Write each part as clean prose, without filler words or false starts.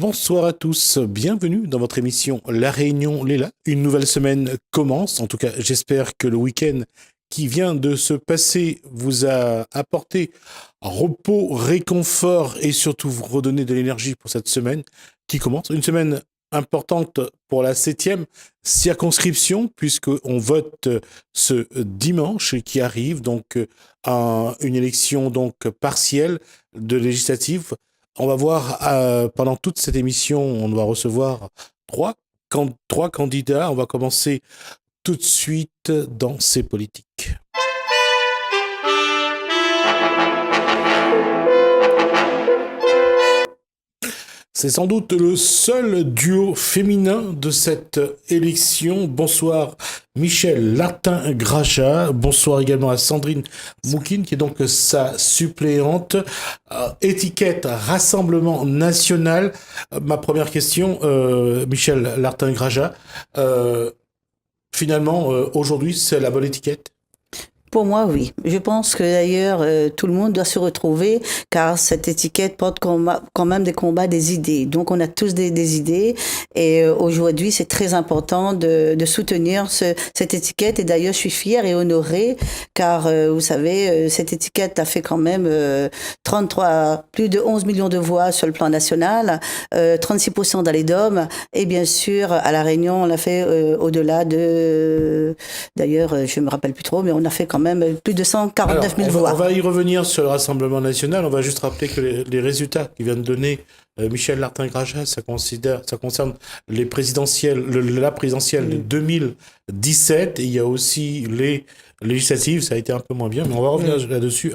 Bonsoir à tous, bienvenue dans votre émission La Réunion Léla. Une nouvelle semaine commence, en tout cas j'espère que le week-end qui vient de se passer vous a apporté repos, réconfort et surtout vous redonner de l'énergie pour cette semaine qui commence. Une semaine importante pour la 7e circonscription puisqu'on vote ce dimanche qui arrive, donc une élection donc partielle de législative. On va voir pendant toute cette émission, on va recevoir trois candidats. On va commencer tout de suite dans ces politiques. C'est sans doute le seul duo féminin de cette élection. Bonsoir Michel Lartin-Graja. Bonsoir également à Sandrine Moukine, qui est donc sa suppléante. Étiquette Rassemblement National. Ma première question, Michel Lartin-Graja. Finalement, aujourd'hui, c'est la bonne étiquette ? Pour moi, oui. Je pense que d'ailleurs, tout le monde doit se retrouver car cette étiquette porte quand même des combats, des idées. Donc, on a tous des idées et aujourd'hui, c'est très important de soutenir cette étiquette. Et d'ailleurs, je suis fière et honorée car, vous savez, cette étiquette a fait quand même plus de 11 millions de voix sur le plan national, 36% dans les DOM et bien sûr, à La Réunion, on l'a fait au-delà d'ailleurs, je me rappelle plus trop, mais on a fait quand même plus de 149 000 voix. On va y revenir sur le Rassemblement National. On va juste rappeler que les résultats qui viennent de donner Michel Lartin-Graja, ça concerne les présidentielles, la présidentielle de 2017. Et il y a aussi les législatives, ça a été un peu moins bien, mais on va revenir là-dessus.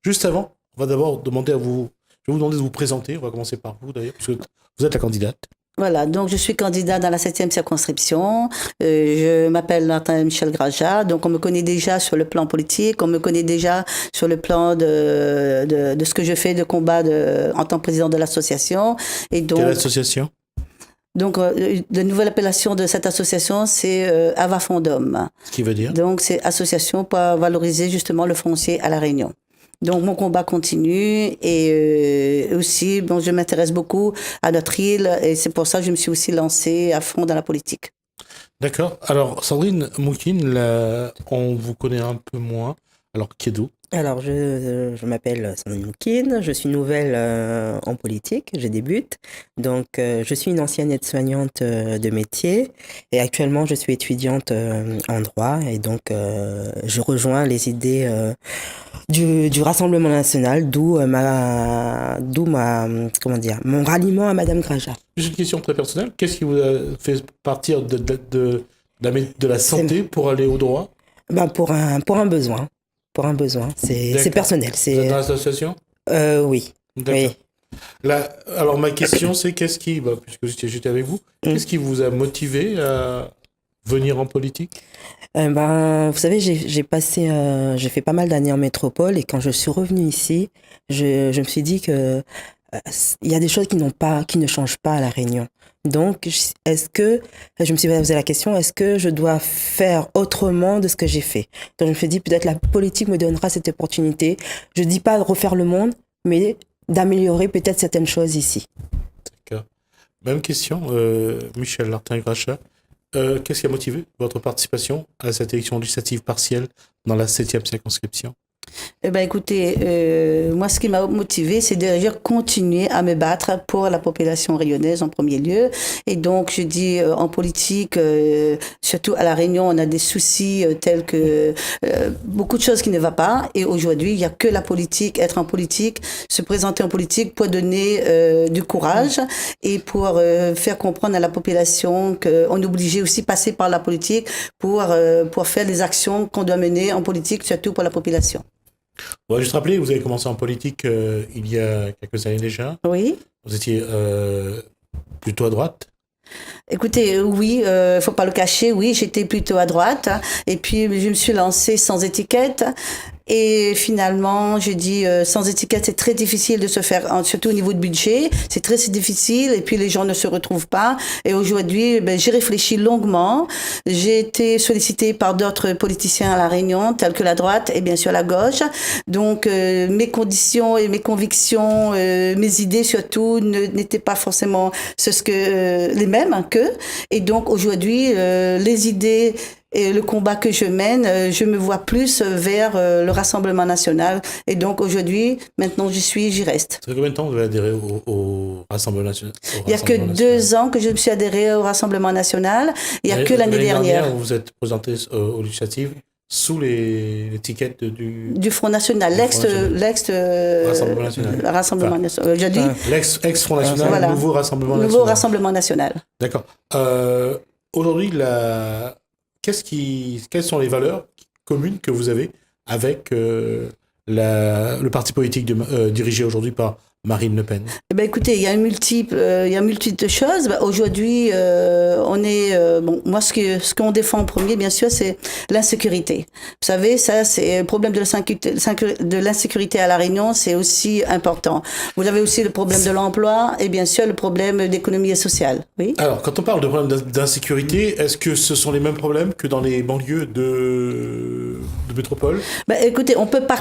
Juste avant, on va d'abord demander je vais vous demander de vous présenter. On va commencer par vous d'ailleurs, parce que vous êtes la candidate. Voilà, donc je suis candidat dans la 7e circonscription. Je m'appelle Martin Michel Graja. Donc on me connaît déjà sur le plan politique, on me connaît déjà sur le plan de ce que je fais de combat en tant que président de l'association. Et donc, quelle association ? Donc la nouvelle appellation de cette association, c'est Ava Fondom. Ce qui veut dire ? Donc c'est association pour valoriser justement le foncier à La Réunion. Donc mon combat continue et aussi je m'intéresse beaucoup à notre île et c'est pour ça que je me suis aussi lancée à fond dans la politique. D'accord. Alors Sandrine Moukine, on vous connaît un peu moins. Alors qui êtes-vous ? Alors, je m'appelle Sandrine Moukine, je suis nouvelle en politique, je débute. Donc, je suis une ancienne aide-soignante de métier et actuellement, je suis étudiante en droit et donc, je rejoins les idées du Rassemblement National, d'où mon ralliement à Madame Graja. J'ai une question très personnelle. Qu'est-ce qui vous a fait partir de la santé pour aller au droit ? Pour un besoin. Pour un besoin, c'est personnel. Vous êtes dans l'association ? Oui. D'accord. Oui. Alors ma question c'est puisque j'étais avec vous, qu'est-ce qui vous a motivé à venir en politique ? Vous savez, j'ai fait pas mal d'années en métropole et quand je suis revenue ici, je me suis dit que il y a des choses qui ne changent pas à La Réunion. Donc, je me suis posé la question, est-ce que je dois faire autrement de ce que j'ai fait ? Donc, je me suis dit, peut-être la politique me donnera cette opportunité. Je dis pas de refaire le monde, mais d'améliorer peut-être certaines choses ici. D'accord. Même question, Michel Lartin-Graja. Qu'est-ce qui a motivé votre participation à cette élection législative partielle dans la 7e circonscription ? Écoutez, moi, ce qui m'a motivée, c'est de continuer à me battre pour la population rayonnaise en premier lieu. Et donc, je dis, en politique, surtout à La Réunion, on a des soucis tels que beaucoup de choses qui ne vont pas. Et aujourd'hui, il n'y a que la politique, être en politique, se présenter en politique pour donner du courage et pour faire comprendre à la population qu'on est obligé aussi de passer par la politique pour faire les actions qu'on doit mener en politique, surtout pour la population. On va juste rappeler, vous avez commencé en politique il y a quelques années déjà. Oui. Vous étiez plutôt à droite. Écoutez, oui, faut pas le cacher, oui, j'étais plutôt à droite. Et puis, je me suis lancée sans étiquette. Et finalement, je dis, sans étiquette, c'est très difficile de se faire, surtout au niveau de budget, c'est très difficile. Et puis les gens ne se retrouvent pas. Et aujourd'hui, j'ai réfléchi longuement. J'ai été sollicitée par d'autres politiciens à La Réunion, tels que la droite et bien sûr la gauche. Donc mes conditions et mes convictions, mes idées surtout, n'étaient pas forcément les mêmes qu'eux. Et donc aujourd'hui, les idées et le combat que je mène, je me vois plus vers le Rassemblement national. Et donc aujourd'hui, maintenant j'y reste. Ça fait combien de temps que vous avez adhéré au Rassemblement national? Il n'y a que 2 ans que je me suis adhérée au Rassemblement national. Il n'y a que l'année dernière. Vous vous êtes présenté aux législatives sous l'étiquette du Front National, Rassemblement national. Rassemblement national. Je dis l'ex-Front National, voilà. nouveau Rassemblement national. Nouveau Rassemblement national. D'accord. Aujourd'hui, quelles sont les valeurs communes que vous avez avec le parti politique dirigé aujourd'hui par Marine Le Pen? Eh ben, écoutez, il y a multiples de choses. Aujourd'hui, on est moi ce qu'on défend en premier, bien sûr, c'est l'insécurité. Vous savez, ça, c'est le problème de l'insécurité à La Réunion, c'est aussi important. Vous avez aussi le problème de l'emploi et bien sûr le problème d'économie sociale. Oui. Alors, quand on parle de problème d'insécurité, est-ce que ce sont les mêmes problèmes que dans les banlieues de métropole? Ben, écoutez, on peut pas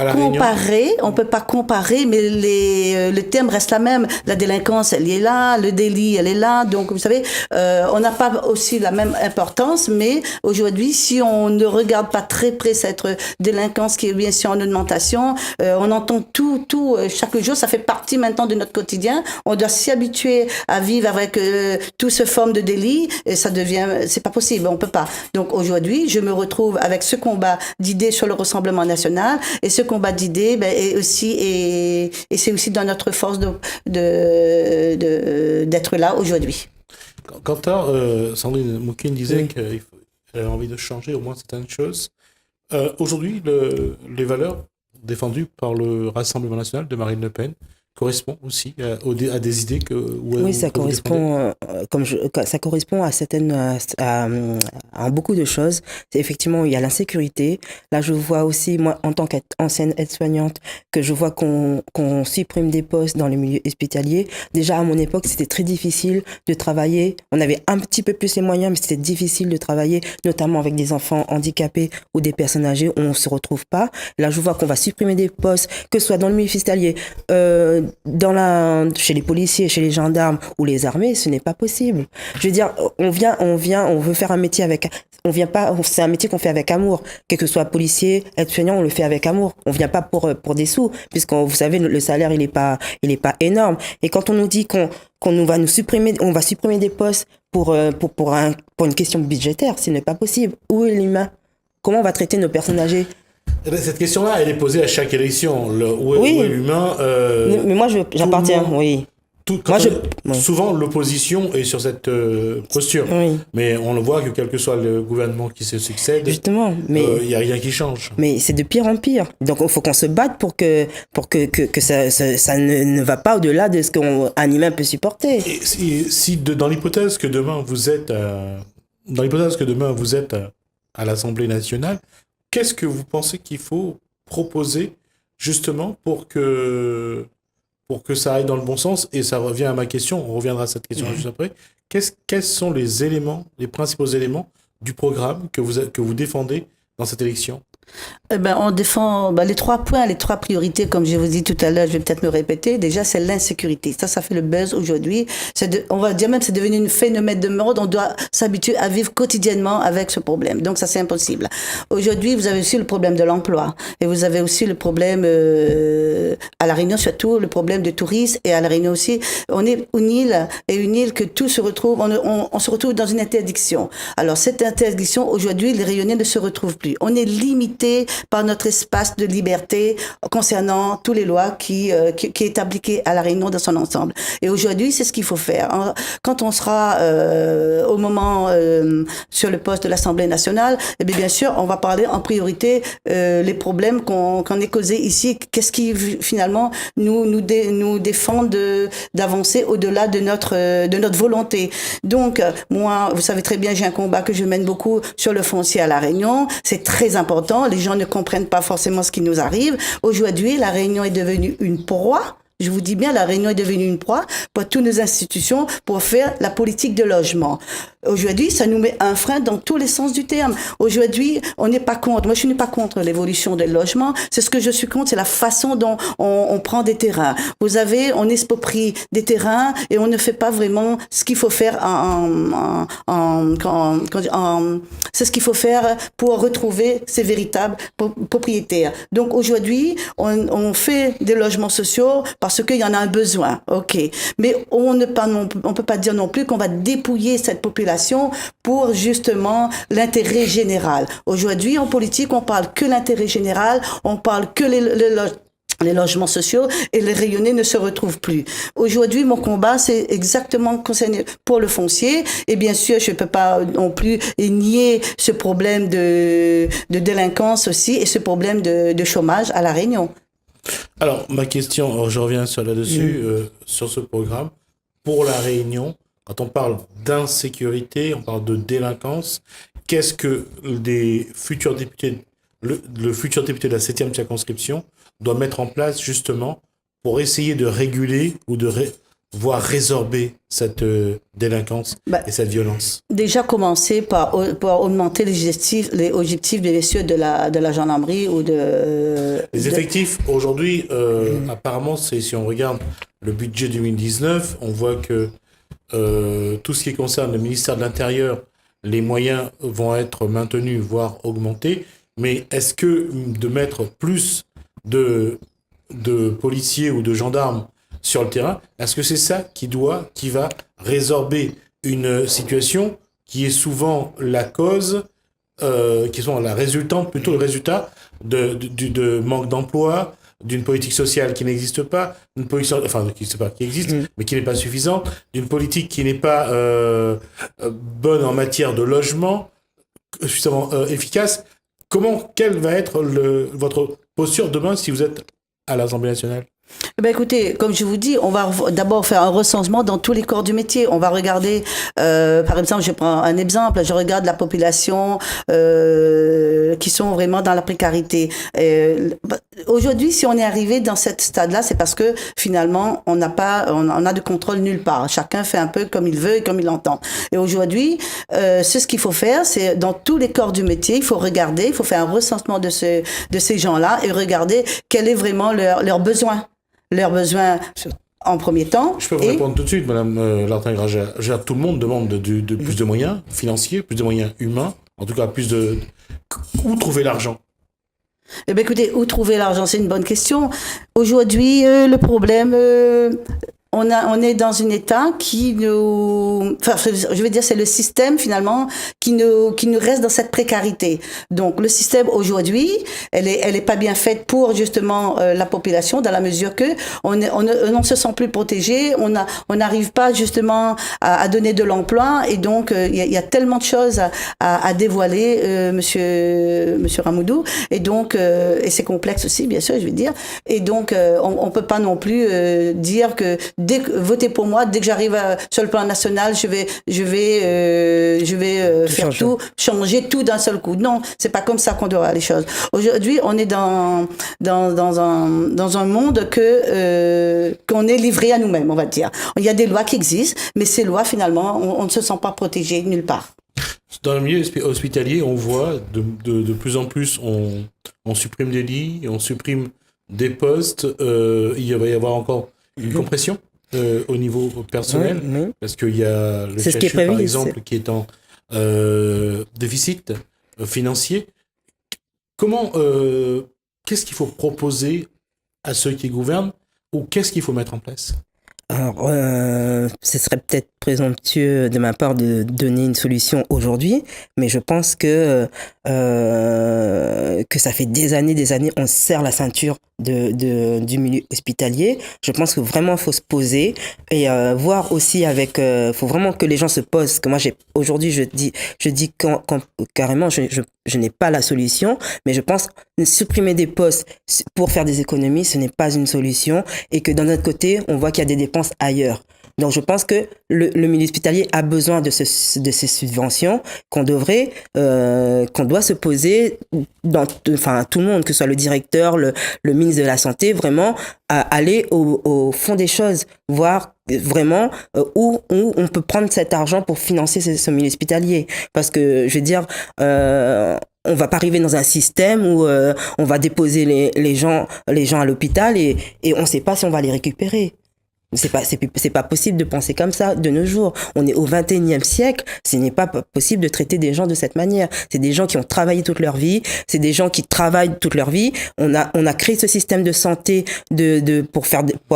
comparer, mais le thème reste la même. La délinquance, elle est là, le délit, elle est là. Donc, vous savez, on n'a pas aussi la même importance, mais aujourd'hui, si on ne regarde pas très près cette délinquance qui est bien sûr en augmentation, on entend tout chaque jour. Ça fait partie maintenant de notre quotidien. On doit s'y habituer à vivre avec tout ce forme de délit. Et c'est pas possible. On peut pas. Donc aujourd'hui, je me retrouve avec ce combat d'idées sur le Rassemblement national, et ce combat d'idées, et c'est aussi dans notre force d'être là aujourd'hui. Quand Sandrine Moukine disait qu'elle avait envie de changer au moins certaines choses, aujourd'hui, les valeurs défendues par le Rassemblement national de Marine Le Pen correspond aussi à des idées ça correspond ça correspond à beaucoup de choses. Effectivement, il y a l'insécurité. Là, je vois aussi, moi, en tant qu'ancienne aide-soignante, que je vois qu'on supprime des postes dans les milieux hospitaliers. Déjà, à mon époque, c'était très difficile de travailler. On avait un petit peu plus les moyens, mais c'était difficile de travailler, notamment avec des enfants handicapés ou des personnes âgées où on ne se retrouve pas. Là, je vois qu'on va supprimer des postes, que ce soit dans le milieu hospitalier, chez les policiers, chez les gendarmes ou les armées, ce n'est pas possible. Je veux dire, on veut faire un métier c'est un métier qu'on fait avec amour. Quel que soit policier, aide-soignant, on le fait avec amour. On vient pas pour des sous, puisque vous savez, le salaire, il est pas énorme. Et quand on nous dit on va supprimer des postes pour une question budgétaire, ce n'est pas possible. Où est l'humain? Comment on va traiter nos personnes âgées? Cette question-là, elle est posée à chaque élection. Où est l'humain? Mais moi, j'appartiens, oui. Souvent, l'opposition est sur cette posture. Oui. Mais on le voit que quel que soit le gouvernement qui se succède, justement, mais il n'y a rien qui change. Mais c'est de pire en pire. Donc, il faut qu'on se batte pour que ça ne va pas au-delà de ce qu'un humain peut supporter. Et si dans l'hypothèse que demain vous êtes à l'Assemblée nationale, qu'est-ce que vous pensez qu'il faut proposer justement pour que ça aille dans le bon sens? Et ça revient à ma question, on reviendra à cette question juste après. Quels sont les principaux éléments du programme que vous défendez dans cette élection? On défend les 3 points, les 3 priorités, comme je vous dis tout à l'heure, je vais peut-être me répéter. Déjà, c'est l'insécurité. Ça fait le buzz aujourd'hui. On va dire même, c'est devenu un phénomène de mode. On doit s'habituer à vivre quotidiennement avec ce problème. Donc ça, c'est impossible. Aujourd'hui, vous avez aussi le problème de l'emploi. Et vous avez aussi le problème, à La Réunion surtout, le problème de tourisme. Et à La Réunion aussi, on est une île que tout se retrouve, on se retrouve dans une interdiction. Alors cette interdiction, aujourd'hui, les Réunionnais ne se retrouvent plus. On est limité par notre espace de liberté concernant toutes les lois qui est appliquée à La Réunion dans son ensemble. Et aujourd'hui, c'est ce qu'il faut faire. Quand on sera au moment sur le poste de l'Assemblée nationale, bien sûr, on va parler en priorité les problèmes qu'on est causés ici. Qu'est-ce qui finalement nous défend d'avancer au-delà de notre volonté. Donc, moi, vous savez très bien, j'ai un combat que je mène beaucoup sur le foncier à La Réunion. C'est très important. malheureusement, les gens ne comprennent pas forcément ce qui nous arrive. Aujourd'hui, la Réunion est devenue une proie. Je vous dis bien, la Réunion est devenue une proie pour toutes nos institutions pour faire la politique de logement. Aujourd'hui, ça nous met un frein dans tous les sens du terme. Aujourd'hui, on n'est pas contre. Moi, je suis pas contre l'évolution des logements. C'est ce que je suis contre, c'est la façon dont on prend des terrains. Vous avez, on exproprie des terrains et on ne fait pas vraiment ce qu'il faut faire c'est ce qu'il faut faire pour retrouver ses véritables propriétaires. Donc, aujourd'hui, on fait des logements sociaux parce qu'il y en a un besoin. OK. Mais on peut pas dire non plus qu'on va dépouiller cette population pour justement l'intérêt général. Aujourd'hui, en politique, on parle que l'intérêt général, on parle que les logements sociaux et les rayonnés ne se retrouvent plus. Aujourd'hui, mon combat, c'est exactement concerné pour le foncier. Et bien sûr, je ne peux pas non plus nier ce problème de délinquance aussi et ce problème de chômage à La Réunion. Alors, ma question, je reviens là-dessus, sur ce programme. Pour La Réunion, quand on parle d'insécurité, on parle de délinquance, qu'est-ce que les futurs députés, le futur député de la 7e circonscription doit mettre en place justement pour essayer de réguler ou de voire résorber cette délinquance et cette violence? Déjà commencer par augmenter les objectifs des messieurs de la gendarmerie ou les effectifs. Aujourd'hui, apparemment, si on regarde le budget 2019, on voit que tout ce qui concerne le ministère de l'Intérieur, les moyens vont être maintenus, voire augmentés. Mais est-ce que de mettre plus de policiers ou de gendarmes sur le terrain, est-ce que c'est ça qui va résorber une situation qui est souvent la cause, qui est souvent la résultante, plutôt le résultat de manque d'emploi, d'une politique sociale qui n'existe pas, d'une politique, qui existe, mais qui n'est pas suffisante, d'une politique qui n'est pas bonne en matière de logement, suffisamment efficace. Quelle va être votre posture demain si vous êtes à l'Assemblée nationale? Écoutez, comme je vous dis, on va d'abord faire un recensement dans tous les corps du métier. On va regarder, par exemple, je prends un exemple, je regarde la population qui sont vraiment dans la précarité. Aujourd'hui, si on est arrivé dans cette stade-là, c'est parce que finalement, on a de contrôle nulle part. Chacun fait un peu comme il veut et comme il entend. Et aujourd'hui, c'est ce qu'il faut faire, c'est dans tous les corps du métier, il faut regarder, il faut faire un recensement de ces gens-là et regarder quel est vraiment leurs besoins. Leurs besoins en premier temps. Je peux vous répondre tout de suite, Madame Lartin-Graja. Tout le monde demande de plus de moyens financiers, plus de moyens humains, en tout cas plus de... Où trouver l'argent? Écoutez, où trouver l'argent, c'est une bonne question. Aujourd'hui, le problème... On est dans un état qui nous, je veux dire, c'est le système finalement qui nous reste dans cette précarité. Donc le système aujourd'hui, elle est pas bien faite pour justement la population dans la mesure que on ne se sent plus protégé, on n'arrive pas justement à donner de l'emploi et donc il y a tellement de choses à dévoiler, monsieur Ramoudou, et donc et c'est complexe aussi bien sûr, je veux dire, et donc on peut pas non plus dire que votez pour moi, dès que j'arrive sur le plan national, je vais faire tout, changer tout d'un seul coup. Non, c'est pas comme ça qu'on doit voir les choses. Aujourd'hui, on est dans un monde qu'on est livré à nous-mêmes, on va dire. Il y a des lois qui existent, mais ces lois, finalement, on ne se sent pas protégé nulle part. Dans le milieu hospitalier, on voit de plus en plus, on supprime des lits, on supprime des postes, il va y avoir encore une compression au niveau personnel, parce qu'il y a le CHU, par exemple, qui est en déficit financier. Qu'est-ce qu'il faut proposer à ceux qui gouvernent, ou qu'est-ce qu'il faut mettre en place? Alors, ce serait peut-être présomptueux de ma part de donner une solution aujourd'hui, mais je pense que ça fait des années, on serre la ceinture du milieu hospitalier. Je pense que vraiment il faut se poser et voir aussi faut vraiment que les gens se posent. Que moi aujourd'hui je dis carrément je n'ai pas la solution, mais je pense que supprimer des postes pour faire des économies, ce n'est pas une solution, et que d'un autre côté on voit qu'il y a des dépenses ailleurs. Donc je pense que le milieu hospitalier a besoin de ces subventions qu'on doit se poser tout le monde, que ce soit le directeur, le ministre de la Santé, vraiment à aller au fond des choses, voir vraiment où on peut prendre cet argent pour financer ce milieu hospitalier. Parce que, je veux dire, on va pas arriver dans un système où on va déposer les gens à l'hôpital et on sait pas si on va les récupérer. C'est pas possible de penser comme ça de nos jours. On est au 21e siècle. Ce n'est pas possible de traiter des gens de cette manière. C'est des gens qui ont travaillé toute leur vie. C'est des gens qui travaillent toute leur vie. On a créé ce système de santé pour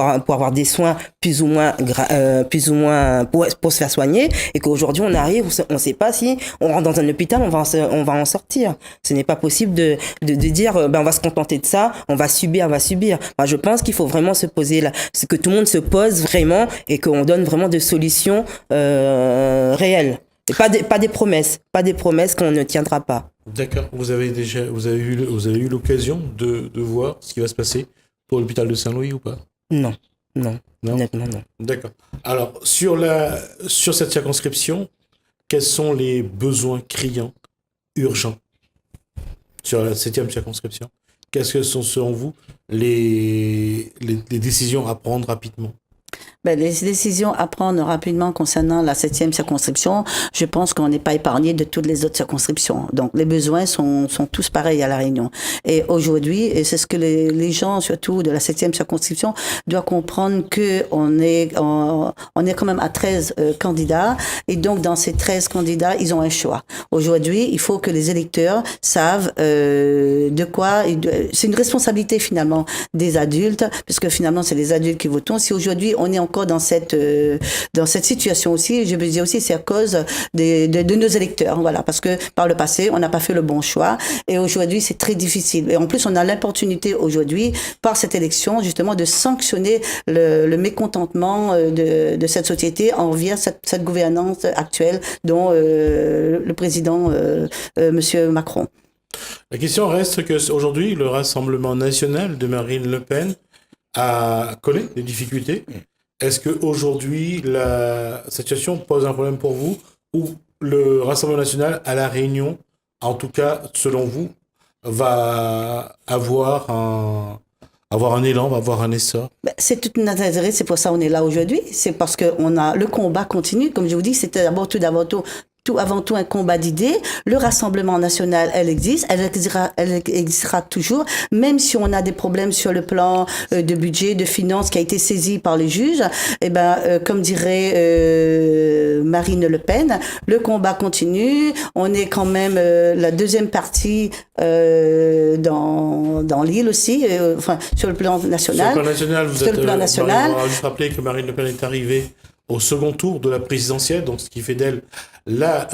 avoir des soins plus ou moins pour se faire soigner, et qu'aujourd'hui on arrive, on sait pas si on rentre dans un hôpital, on va en sortir. Ce n'est pas possible de dire on va se contenter de ça, on va subir. Moi, je pense qu'il faut vraiment se poser que tout le monde se pose vraiment et qu'on donne vraiment des solutions réelles. Et pas des promesses qu'on ne tiendra pas. D'accord. Vous avez eu l'occasion de voir ce qui va se passer pour l'hôpital de Saint-Louis ou pas? Non. Honnêtement, non. D'accord. Alors, sur cette circonscription, quels sont les besoins criants, urgents sur la 7e circonscription? Qu'est-ce que sont, selon vous, les décisions à prendre rapidement? Les décisions à prendre rapidement concernant la 7e circonscription, je pense qu'on n'est pas épargné de toutes les autres circonscriptions. Donc, les besoins sont tous pareils à La Réunion. Et aujourd'hui, et c'est ce que les gens, surtout de la 7e circonscription, doivent comprendre que on est quand même à 13 candidats. Et donc, dans ces 13 candidats, ils ont un choix. Aujourd'hui, il faut que les électeurs savent de quoi... C'est une responsabilité, finalement, des adultes, puisque finalement, c'est les adultes qui votent. Si aujourd'hui, on est encore dans cette situation aussi, je veux dire aussi, c'est à cause de nos électeurs, voilà, parce que par le passé, on n'a pas fait le bon choix, et aujourd'hui, c'est très difficile. Et en plus, on a l'opportunité aujourd'hui, par cette élection, justement, de sanctionner le mécontentement de cette société envers cette gouvernance actuelle dont le président, Monsieur Macron. La question reste que aujourd'hui, le Rassemblement national de Marine Le Pen a connu des difficultés. Est-ce qu'aujourd'hui, la situation pose un problème pour vous, ou le Rassemblement national à La Réunion, en tout cas, selon vous, va avoir un élan, va avoir un essor? C'est tout notre intérêt, c'est pour ça qu'on est là aujourd'hui. C'est parce que le combat continue. Comme je vous dis, c'était avant tout un combat d'idées. Le Rassemblement national, elle existera toujours, même si on a des problèmes sur le plan de budget, de finances qui a été saisi par les juges. Comme dirait Marine Le Pen, le combat continue. On est quand même la deuxième partie dans l'île aussi, sur le plan national. Sur le plan national, on va juste rappeler que Marine Le Pen est arrivée au second tour de la présidentielle, donc ce qui fait d'elle la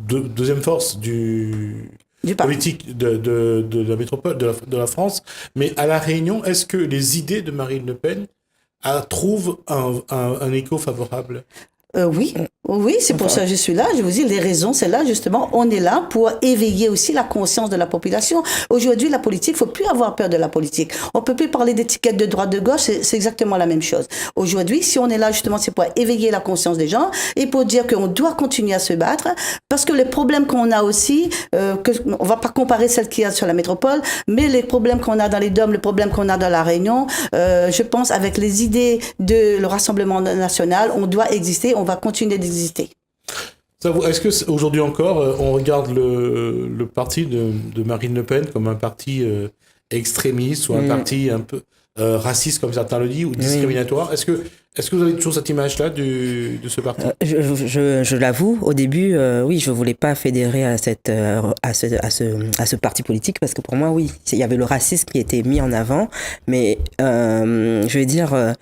deuxième force du politique de la métropole, de la France. Mais à La Réunion, est-ce que les idées de Marine Le Pen trouvent un écho favorable? Oui, c'est pour ça que je suis là. Je vous dis, les raisons, c'est là, justement. On est là pour éveiller aussi la conscience de la population. Aujourd'hui, la politique, faut plus avoir peur de la politique. On peut plus parler d'étiquette de droite, de gauche, c'est exactement la même chose. Aujourd'hui, si on est là, justement, c'est pour éveiller la conscience des gens et pour dire qu'on doit continuer à se battre, parce que les problèmes qu'on a aussi, on va pas comparer celles qu'il y a sur la métropole, mais les problèmes qu'on a dans les DOM, les problèmes qu'on a dans La Réunion, je pense, avec les idées de le Rassemblement national, on doit exister, on va continuer d'exister. Est-ce qu'aujourd'hui encore, on regarde le parti de Marine Le Pen comme un parti extrémiste ou un parti un peu raciste, comme certains le disent, ou discriminatoire? Est-ce que vous avez toujours cette image-là de ce parti? Je l'avoue, au début, oui, je voulais pas fédérer à ce parti politique, parce que pour moi, oui, il y avait le racisme qui était mis en avant, mais je veux dire...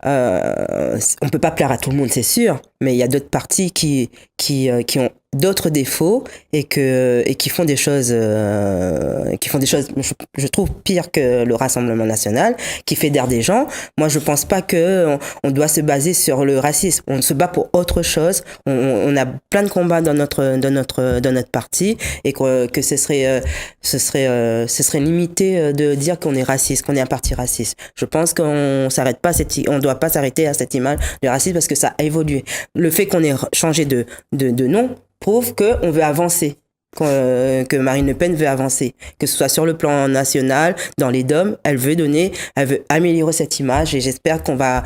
on peut pas plaire à tout le monde, c'est sûr, mais il y a d'autres partis qui ont d'autres défauts et qui font des choses je trouve pire que le Rassemblement national qui fédère des gens. Moi je pense pas que on doit se baser sur le racisme, on se bat pour autre chose, on a plein de combats dans notre parti et que ce serait limité de dire qu'on est raciste, qu'on est un parti raciste. Je pense qu'on doit pas s'arrêter à cette image du racisme parce que ça a évolué. Le fait qu'on ait changé de nom prouve qu'on veut avancer, que Marine Le Pen veut avancer, que ce soit sur le plan national, dans les DOM, elle veut améliorer cette image et j'espère qu'on va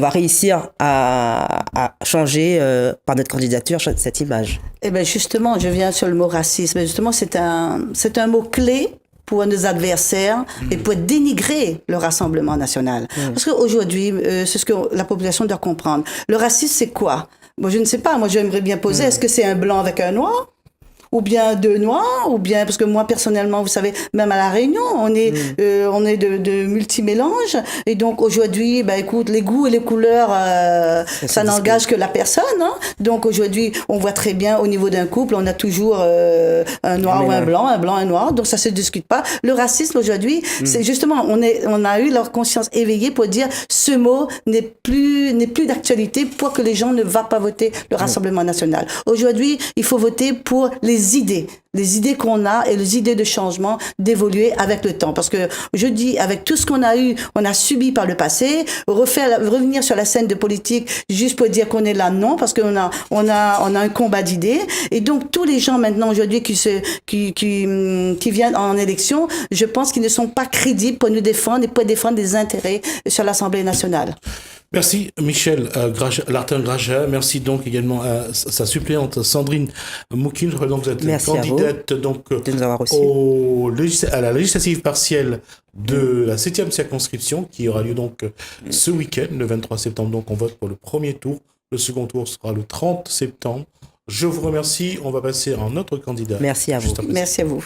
réussir à changer par notre candidature cette image. Eh bien justement, je viens sur le mot racisme. Justement, c'est un mot clé pour nos adversaires et pour dénigrer le Rassemblement national. Parce qu'aujourd'hui, c'est ce que la population doit comprendre. Le racisme, c'est quoi? Moi, je ne sais pas. Moi, j'aimerais bien poser, est-ce que c'est un blanc avec un noir? Ou bien deux noirs, ou bien, parce que moi, personnellement, vous savez, même à La Réunion, on est de multimélange. Et donc, aujourd'hui, écoute, les goûts et les couleurs, ça n'engage que la personne, hein. Donc, aujourd'hui, on voit très bien, au niveau d'un couple, on a toujours, un noir ou un blanc, un noir. Donc, ça se discute pas. Le racisme, aujourd'hui, c'est justement, on a eu leur conscience éveillée pour dire, ce mot n'est plus d'actualité pour que les gens ne vont pas voter le Rassemblement national. Aujourd'hui, il faut voter pour les idées qu'on a et les idées de changement, d'évoluer avec le temps. Parce que je dis, avec tout ce qu'on a eu, on a subi par le passé, revenir sur la scène de politique juste pour dire qu'on est là, non, parce qu'on a un combat d'idées. Et donc, tous les gens maintenant aujourd'hui qui viennent en élection, je pense qu'ils ne sont pas crédibles pour nous défendre et pour défendre des intérêts sur l'Assemblée nationale. Merci Michel Lartin-Graja. Merci donc également à sa suppléante Sandrine Moukine. Je rappelle donc que vous êtes candidate donc de nous avoir reçus. À la législative partielle de la 7e circonscription qui aura lieu donc ce week-end, le 23 septembre. Donc on vote pour le premier tour. Le second tour sera le 30 septembre. Je vous remercie. On va passer à un autre candidat. Merci à vous. Merci à vous.